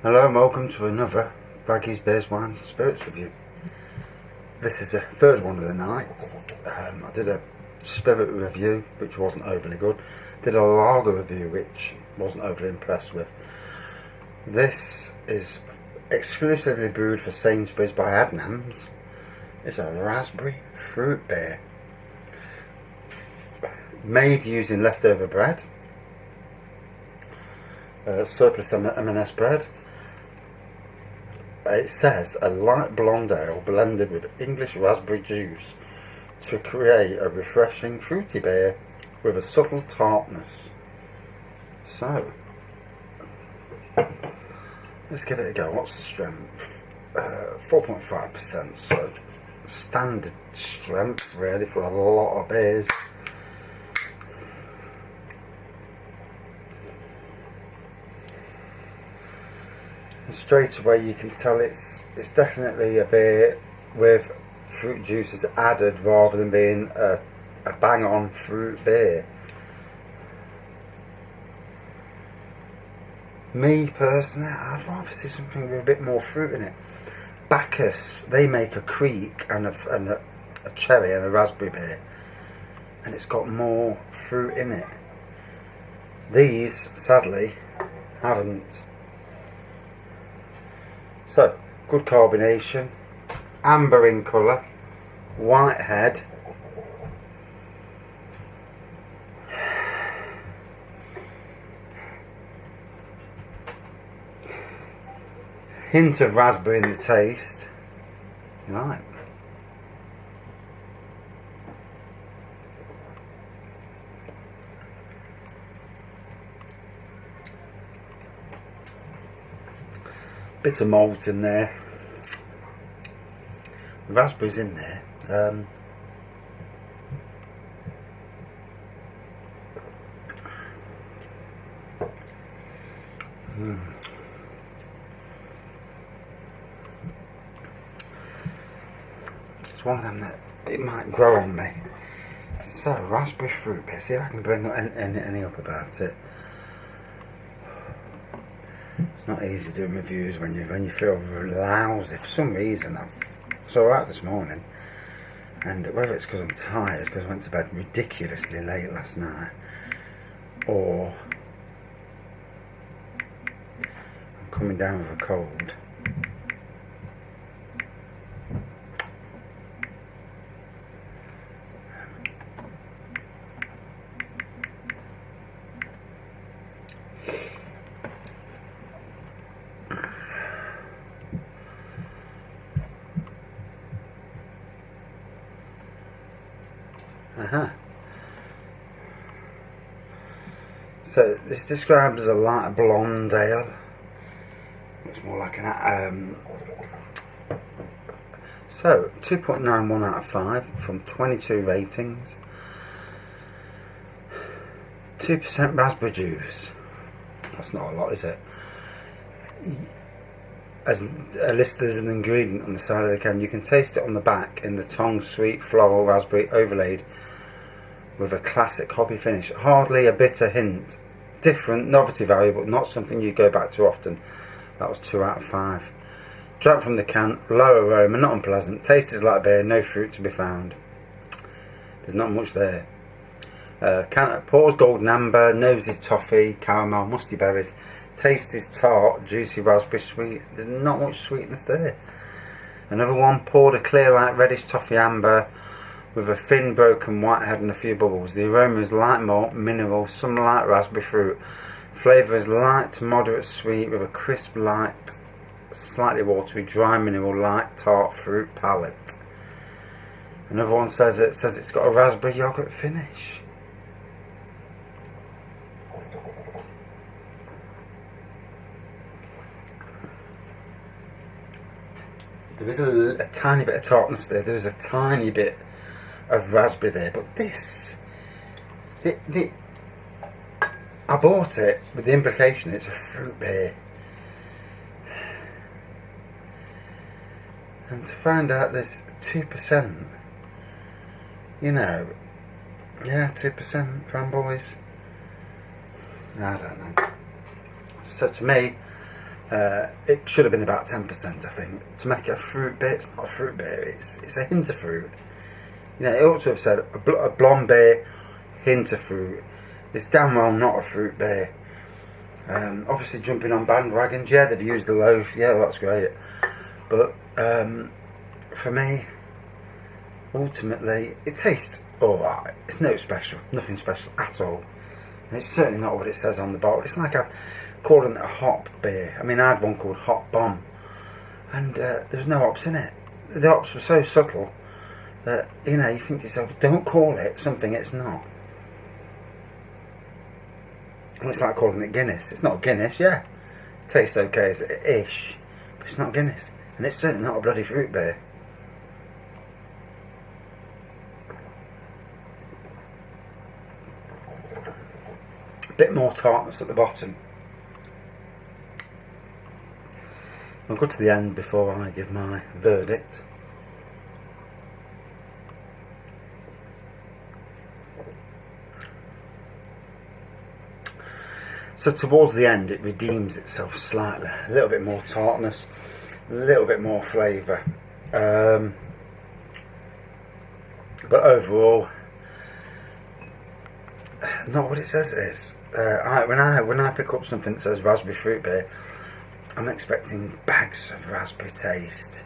Hello and welcome to another Baggy's Beers, Wines and Spirits review. This is the third one of the night. I did a spirit review which wasn't overly good. Did a lager review which wasn't overly impressed with. This is exclusively brewed for Sainsbury's by Adnams. It's a raspberry fruit beer. Made using leftover bread. Surplus M&S bread. It says a light blonde ale blended with English raspberry juice to create a refreshing fruity beer with a subtle tartness. So, let's give it a go. What's the strength? 4.5%, so standard strength really for a lot of beers. And straight away you can tell it's definitely a beer with fruit juices added rather than being a bang on fruit beer. Me personally, I'd rather see something with a bit more fruit in it. Bacchus, they make a creek and a cherry and a raspberry beer, and it's got more fruit in it. These sadly haven't. So, good carbonation, amber in colour, white head, hint of raspberry in the taste. Right. Bit of malt in there. The raspberries in there. It's one of them that it might grow on me. So, raspberry fruit beer. See if I can bring any up about it. It's not easy doing reviews when you feel lousy. For some reason, I was alright this morning, and whether it's because I'm tired, because I went to bed ridiculously late last night, or I'm coming down with a cold. So this is described as a light blonde ale. Looks more like an so 2.91 out of 5 from 22 ratings. 2% raspberry juice. That's not a lot, is it? As listed as an ingredient on the side of the can, you can taste it on the back in the tongue, sweet floral raspberry overlaid with a classic hoppy finish. Hardly a bitter hint. Different, novelty value, but not something you go back to often. That was 2 out of 5. Drank from the can, low aroma, not unpleasant. Taste is like beer, no fruit to be found. There's not much there. Pours golden amber, nose is toffee, caramel, musty berries. Taste is tart, juicy raspberry sweet. There's not much sweetness there. Another one, poured a clear light reddish toffee amber with a thin broken white head and a few bubbles. The aroma is light malt, mineral, some light raspberry fruit. Flavour is light to moderate sweet with a crisp light, slightly watery, dry mineral, light tart fruit palate. Another one says it's got a raspberry yoghurt finish. There is a tiny bit of tartness there. There is a tiny bit of raspberry there, but this, I bought it with the implication it's a fruit beer, and to find out there's 2%, you know, yeah, 2% Framboys, I don't know. So to me, It should have been about 10%, I think, to make it a fruit beer. It's not a fruit beer, it's a hint of fruit. You know, it ought to have said a blonde beer, hint of fruit. It's damn well not a fruit beer. Obviously jumping on bandwagons, yeah, they've used the loaf, yeah, well, that's great. But for me, ultimately, it tastes alright. It's no special, nothing special at all. And it's certainly not what it says on the bottle. It's like calling it a hop beer. I mean, I had one called Hop Bomb, and there was no hops in it. The hops were so subtle that, you know, you think to yourself, don't call it something it's not. And it's like calling it Guinness. It's not Guinness, yeah. It tastes okay as ish, but it's not Guinness. And it's certainly not a bloody fruit beer. A bit more tartness at the bottom. I'll go to the end before I give my verdict. So towards the end it redeems itself slightly. A little bit more tartness, a little bit more flavour. But overall, not what it says it is. When I pick up something that says raspberry fruit beer, I'm expecting bags of raspberry taste.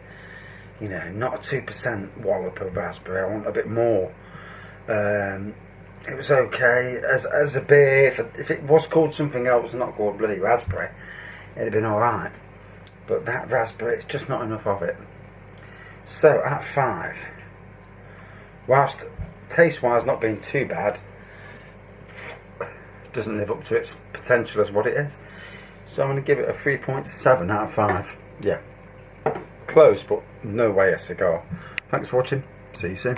You know, not a 2% wallop of raspberry. I want a bit more. It was okay as a beer. If it was called something else, not called bloody raspberry, it'd have been alright. But that raspberry, it's just not enough of it. So at 5, whilst taste-wise not being too bad, doesn't live up to its potential as what it is. So I'm going to give it a 3.7 out of 5. Yeah, close, but no way a cigar. Thanks for watching. See you soon.